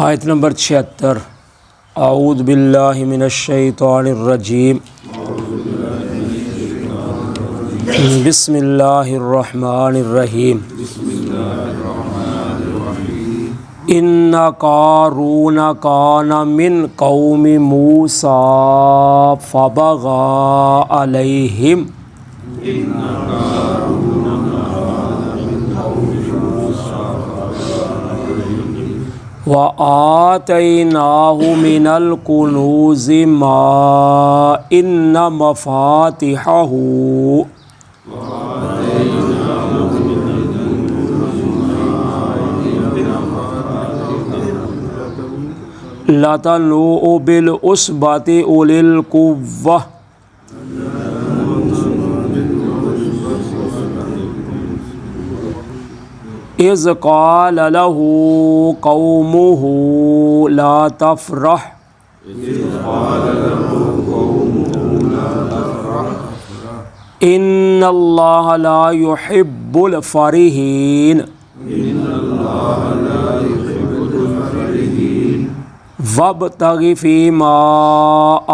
آیت نمبر 76۔ اعوذ باللہ من الشیطان الرجیم، بسم اللہ الرحمن الرحیم۔ ان قارون کان من قوم موسیٰ فبغى علیہم وآتیناہ من الکنوز ما ان مفاتحہ لتنوء بالعصبۃ اولی القوہ اذ قال له قومه لا تفرح ان اللہ لا يحب الفرحین وابتغ فیما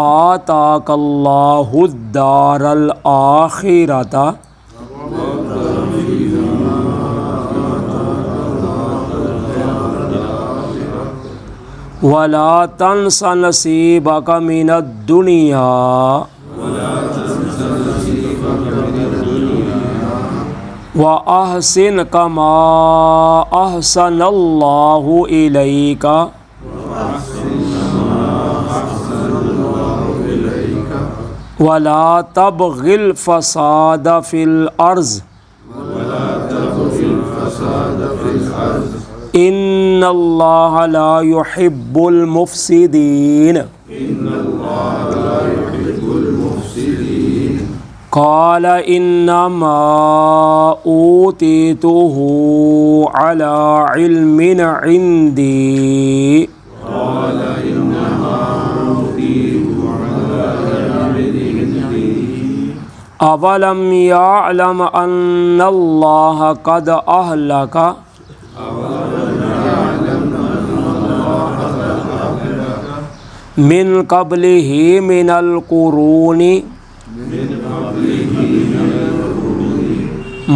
آتاک اللہ الدار الآخرۃ ولا تنس نصیبک من الدنیا وأحسن کما احسن اللہ الیک ولا تبغ الفساد فی الارض ان اللہ لا يحب المفسدین قال انما اوتیتہ علی علم عندی اولم یعلم ان اللہ قد اہلک من قبلہ من القرون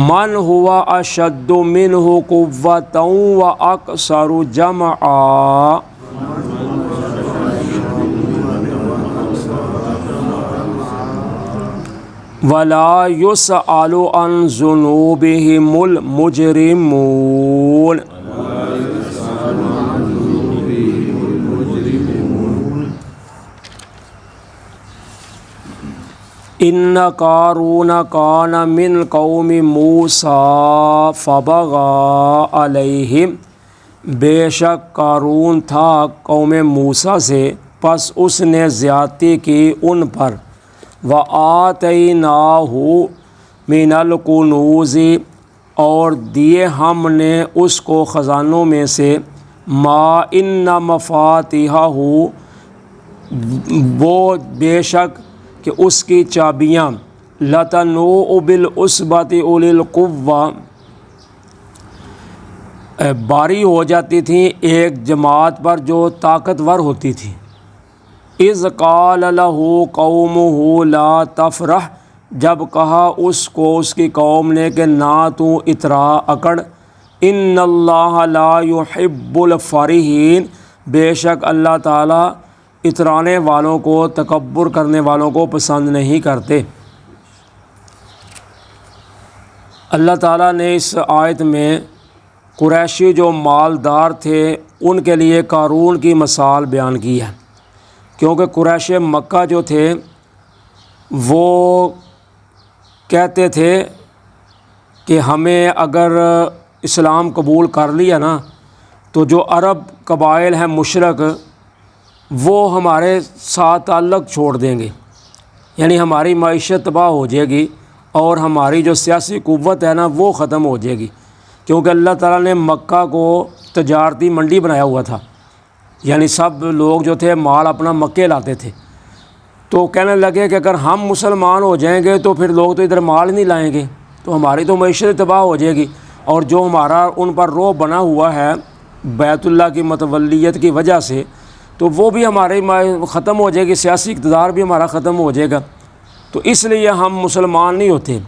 من هو اشد منہ قوۃ واکثر جمعا ولا يسأل عن ذنوبهم المجرمون ان قارون کان من قوم موسیٰ فبغى علیہم، بے شک قارون تھا قوم موسیٰ سے، پس اس نے زیادتی کی ان پر۔ وآتیناہ من الکنوز، اور دیے ہم نے اس کو خزانوں میں سے، ما ان مفاتحہ، وہ بے شک کہ اس کی چابیاں، لتنوء بالعصبۃ اولی القوہ، باری ہو جاتی تھیں ایک جماعت پر جو طاقتور ہوتی تھی۔ اذ قال له قومه لا تفرح، جب کہا اس کو اس کی قوم نے کہ نہ تو اترا اکڑ، ان اللہ لا يحب الفرحین، بے شک اللہ تعالیٰ اترانے والوں کو، تکبر کرنے والوں کو پسند نہیں کرتے۔ اللہ تعالیٰ نے اس آیت میں قریشی جو مالدار تھے ان کے لیے قارون کی مثال بیان کی ہے، کیونکہ قریش مکہ جو تھے وہ کہتے تھے کہ ہمیں اگر اسلام قبول کر لیا نا تو جو عرب قبائل ہیں مشرک وہ ہمارے ساتھ تعلق چھوڑ دیں گے، یعنی ہماری معیشت تباہ ہو جائے گی اور ہماری جو سیاسی قوت ہے نا وہ ختم ہو جائے گی، کیونکہ اللہ تعالیٰ نے مکہ کو تجارتی منڈی بنایا ہوا تھا، یعنی سب لوگ جو تھے مال اپنا مکے لاتے تھے۔ تو کہنے لگے کہ اگر ہم مسلمان ہو جائیں گے تو پھر لوگ تو ادھر مال نہیں لائیں گے، تو ہماری تو معیشت تباہ ہو جائے گی، اور جو ہمارا ان پر روب بنا ہوا ہے بیت اللہ کی متولیت کی وجہ سے، تو وہ بھی ہمارے ختم ہو جائے گی، سیاسی اقتدار بھی ہمارا ختم ہو جائے گا، تو اس لیے ہم مسلمان نہیں ہوتے۔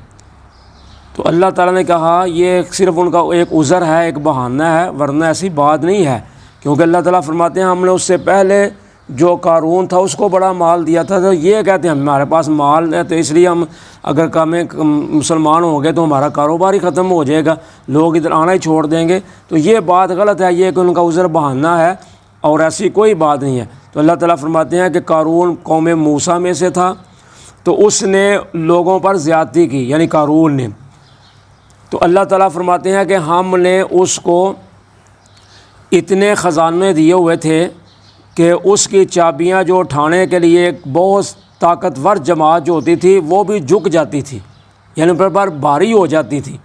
تو اللہ تعالیٰ نے کہا یہ صرف ان کا ایک عذر ہے، ایک بہانہ ہے، ورنہ ایسی بات نہیں ہے، کیونکہ اللہ تعالیٰ فرماتے ہیں ہم نے اس سے پہلے جو قارون تھا اس کو بڑا مال دیا تھا، تو یہ کہتے ہیں ہمارے پاس مال ہے تو اس لیے ہم اگر مسلمان ہوں گے تو ہمارا کاروبار ہی ختم ہو جائے گا، لوگ ادھر آنا ہی چھوڑ دیں گے، تو یہ بات غلط ہے، یہ کہ ان کا عذر بہانہ ہے اور ایسی کوئی بات نہیں ہے۔ تو اللہ تعالیٰ فرماتے ہیں کہ قارون قوم موسیٰ میں سے تھا، تو اس نے لوگوں پر زیادتی کی، یعنی قارون نے۔ تو اللہ تعالیٰ فرماتے ہیں کہ ہم نے اس کو اتنے خزانے دیے ہوئے تھے کہ اس کی چابیاں جو اٹھانے کے لیے ایک بہت طاقتور جماعت جو ہوتی تھی وہ بھی جھک جاتی تھی، یعنی پر بھاری ہو جاتی تھی،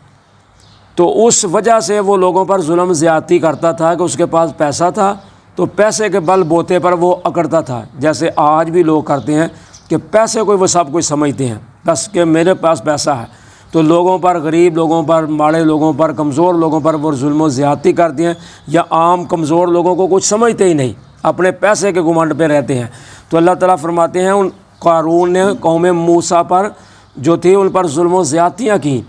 تو اس وجہ سے وہ لوگوں پر ظلم زیادتی کرتا تھا کہ اس کے پاس پیسہ تھا تو پیسے کے بل بوتے پر وہ اکڑتا تھا، جیسے آج بھی لوگ کرتے ہیں کہ پیسے کو وہ سب کچھ سمجھتے ہیں، بس کہ میرے پاس پیسہ ہے، تو لوگوں پر، غریب لوگوں پر، ماڑے لوگوں پر، کمزور لوگوں پر وہ ظلم و زیادتی کرتے ہیں، یا عام کمزور لوگوں کو کچھ سمجھتے ہی نہیں، اپنے پیسے کے گھمنڈ پہ رہتے ہیں۔ تو اللہ تعالیٰ فرماتے ہیں ان قارون نے قوم موسیٰ پر جو تھی ان پر ظلم و زیادتیاں کی،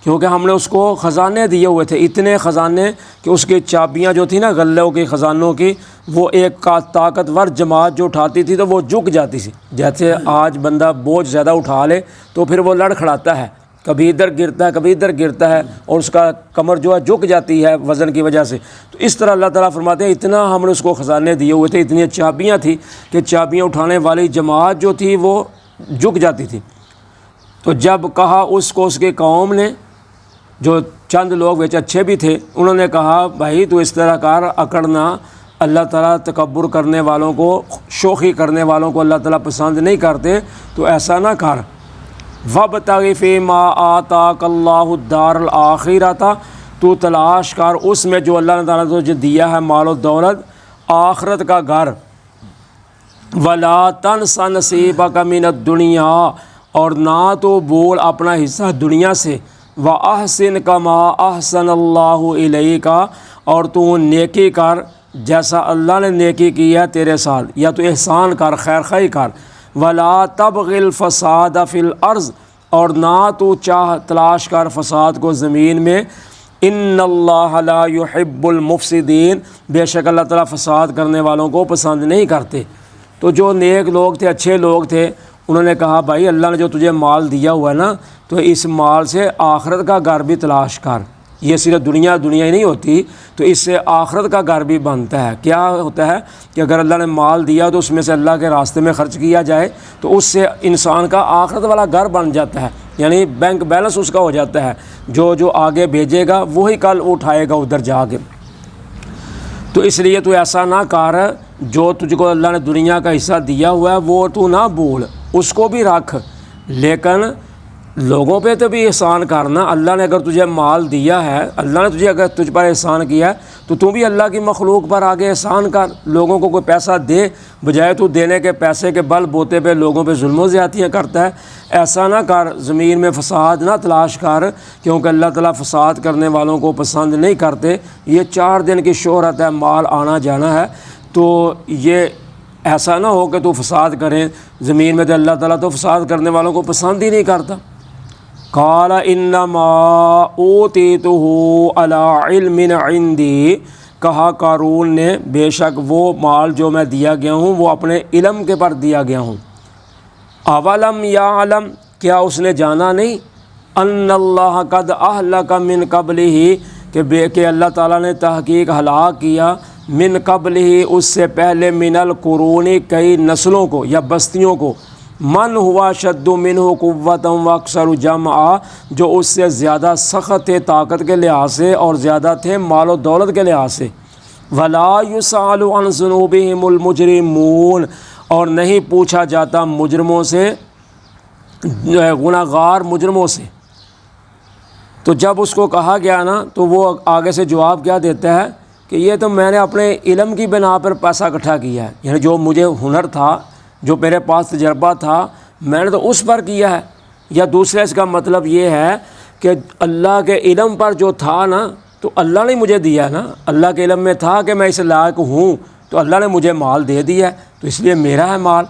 کیونکہ ہم نے اس کو خزانے دیے ہوئے تھے، اتنے خزانے کہ اس کی چابیاں جو تھی نا غلوں کی، خزانوں کی، وہ ایک طاقتور جماعت جو اٹھاتی تھی تو وہ جھک جاتی تھی، جیسے آج بندہ بوجھ زیادہ اٹھا لے تو پھر وہ لڑکھڑاتا ہے، کبھی ادھر گرتا ہے کبھی ادھر گرتا ہے، اور اس کا کمر جو ہے جھک جاتی ہے وزن کی وجہ سے۔ تو اس طرح اللہ تعالیٰ فرماتے ہیں اتنا ہم نے اس کو خزانے دیے ہوئے تھے، اتنی چابیاں تھیں کہ چابیاں اٹھانے والی جماعت جو تھی وہ جھک جاتی تھی۔ تو جب کہا اس کو اس کی قوم نے، جو چند لوگ ویچ اچھے بھی تھے، انہوں نے کہا بھائی تو اس طرح کار اکڑنا، اللہ تعالیٰ تکبر کرنے والوں کو، شوخی کرنے والوں کو اللہ تعالیٰ پسند نہیں کرتے، تو ایسا نہ کر۔ وَابْتَغِ فِيمَا آتَاكَ اللَّهُ الدَّارَ الْآخِرَةَ، تو تلاش کر اس میں جو اللہ تعالیٰ نے تجھے دیا ہے مال و دولت، آخرت کا گھر۔ وَلَا تَنْسَ نَصِيبَكَ مِنَ الدُّنْيَا، اور نہ تو بول اپنا حصہ دنیا سے۔ وَأَحْسِنْ كَمَا أَحْسَنَ اللَّهُ إِلَيْكَ، اور تو نیکی کر جیسا اللہ نے نیکی کی ہے تیرے ساتھ، یا تو احسان کر، خیر خواہی کر۔ وَلَا تَبْغِ الْفَسَادَ فِي الْأَرْضِ، اور نہ تو تلاش کر فساد کو زمین میں۔ إِنَّ اللَّهَ لَا يُحِبُّ الْمُفْسِدِينَ، بے شک اللہ تعالیٰ فساد کرنے والوں کو پسند نہیں کرتے۔ تو جو نیک لوگ تھے، اچھے لوگ تھے، انہوں نے کہا بھائی اللہ نے جو تجھے مال دیا ہوا ہے نا، تو اس مال سے آخرت کا گھر بھی تلاش کر، یہ صرف دنیا ہی نہیں ہوتی، تو اس سے آخرت کا گھر بھی بنتا ہے۔ کیا ہوتا ہے کہ اگر اللہ نے مال دیا تو اس میں سے اللہ کے راستے میں خرچ کیا جائے تو اس سے انسان کا آخرت والا گھر بن جاتا ہے، یعنی بینک بیلنس اس کا ہو جاتا ہے، جو آگے بھیجے گا وہی کل اٹھائے گا ادھر جا کے۔ تو اس لیے تو ایسا نہ کر، جو تجھ کو اللہ نے دنیا کا حصہ دیا ہوا ہے وہ تو نہ بھول، اس کو بھی رکھ، لیکن لوگوں پہ تو بھی احسان کرنا۔ اللہ نے اگر تجھے مال دیا ہے، اللہ نے تجھے اگر تجھ پر احسان کیا ہے تو بھی اللہ کی مخلوق پر آگے احسان کر، لوگوں کو کوئی پیسہ دے، بجائے تو دینے کے پیسے کے بل بوتے پہ لوگوں پہ ظلم و زیادتیاں کرتا ہے۔ ایسا نہ کر، زمین میں فساد نہ تلاش کر، کیونکہ اللہ تعالیٰ فساد کرنے والوں کو پسند نہیں کرتے۔ یہ 4 دن کی شہرت ہے، مال آنا جانا ہے، تو یہ ایسا نہ ہو کہ تو فساد کریں زمین میں، تو اللہ تعالیٰ تو فساد کرنے والوں کو پسند ہی نہیں کرتا۔ قال انما اوتیتہ علی علم عندی، کہا قارون نے بے شک وہ مال جو میں دیا گیا ہوں وہ اپنے علم کے پر دیا گیا ہوں۔ اولم یعلم، کیا اس نے جانا نہیں، ان اللہ قد اہلک من قبلہ، کہ اللہ تعالیٰ نے تحقیق ہلاک کیا، من قبلہ اس سے پہلے، من القرون کئی نسلوں کو یا بستیوں کو، من ہوا شد منہ قوتا واکثر جمعا، جو اس سے زیادہ سخت تھے طاقت کے لحاظ سے اور زیادہ تھے مال و دولت کے لحاظ سے۔ ولا یسأل عن ذنوبہم المجرمون، اور نہیں پوچھا جاتا مجرموں سے، گناہگار مجرموں سے۔ تو جب اس کو کہا گیا نا تو وہ آگے سے جواب کیا دیتا ہے کہ یہ تو میں نے اپنے علم کی بنا پر پیسہ اکٹھا کیا ہے، یعنی جو مجھے ہنر تھا، جو میرے پاس تجربہ تھا، میں نے تو اس پر کیا ہے۔ یا دوسرے اس کا مطلب یہ ہے کہ اللہ کے علم پر جو تھا نا تو اللہ نے مجھے دیا ہے نا، اللہ کے علم میں تھا کہ میں اس لائق ہوں، تو اللہ نے مجھے مال دے دیا ہے، تو اس لیے میرا ہے مال۔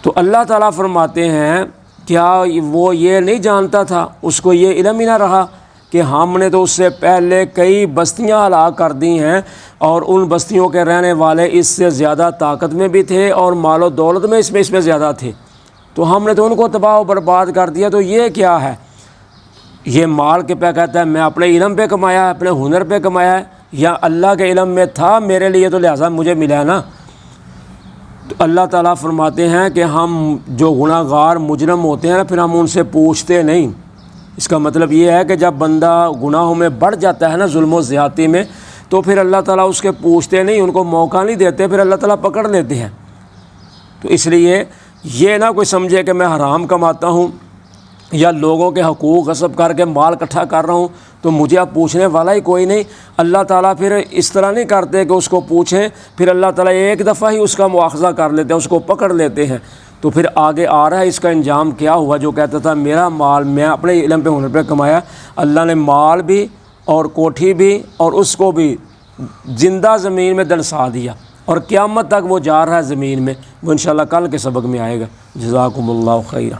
تو اللہ تعالیٰ فرماتے ہیں کیا وہ یہ نہیں جانتا تھا، اس کو یہ علم ہی نہ رہا کہ ہم نے تو اس سے پہلے کئی بستیاں ہلاک کر دی ہیں، اور ان بستیوں کے رہنے والے اس سے زیادہ طاقت میں بھی تھے اور مال و دولت میں اس میں زیادہ تھے، تو ہم نے تو ان کو تباہ و برباد کر دیا۔ تو یہ کیا ہے؟ یہ مال کے پہ کہتا ہے میں اپنے علم پہ کمایا ہے، اپنے ہنر پہ کمایا ہے، یا اللہ کے علم میں تھا میرے لیے تو لہٰذا مجھے ملا ہے نا۔ تو اللہ تعالیٰ فرماتے ہیں کہ ہم جو گناہ گار مجرم ہوتے ہیں نا، پھر ہم ان سے پوچھتے نہیں۔ اس کا مطلب یہ ہے کہ جب بندہ گناہوں میں بڑھ جاتا ہے نا، ظلم و زیادتی میں، تو پھر اللہ تعالیٰ اس کے پوچھتے نہیں، ان کو موقع نہیں دیتے، پھر اللہ تعالیٰ پکڑ لیتے ہیں۔ تو اس لیے یہ نہ کوئی سمجھے کہ میں حرام کماتا ہوں یا لوگوں کے حقوق غصب کر کے مال اکٹھا کر رہا ہوں تو مجھے اب پوچھنے والا ہی کوئی نہیں۔ اللہ تعالیٰ پھر اس طرح نہیں کرتے کہ اس کو پوچھیں، پھر اللہ تعالیٰ ایک دفعہ ہی اس کا مواخذہ کر لیتے ہیں، اس کو پکڑ لیتے ہیں۔ تو پھر آگے آ رہا ہے اس کا انجام کیا ہوا، جو کہتا تھا میرا مال میں اپنے علم پہ ہنر پہ کمایا، اللہ نے مال بھی اور کوٹھی بھی اور اس کو بھی زندہ زمین میں دنسا دیا، اور قیامت تک وہ جا رہا ہے زمین میں۔ وہ انشاءاللہ کل کے سبق میں آئے گا۔ جزاکم اللہ خیرہ۔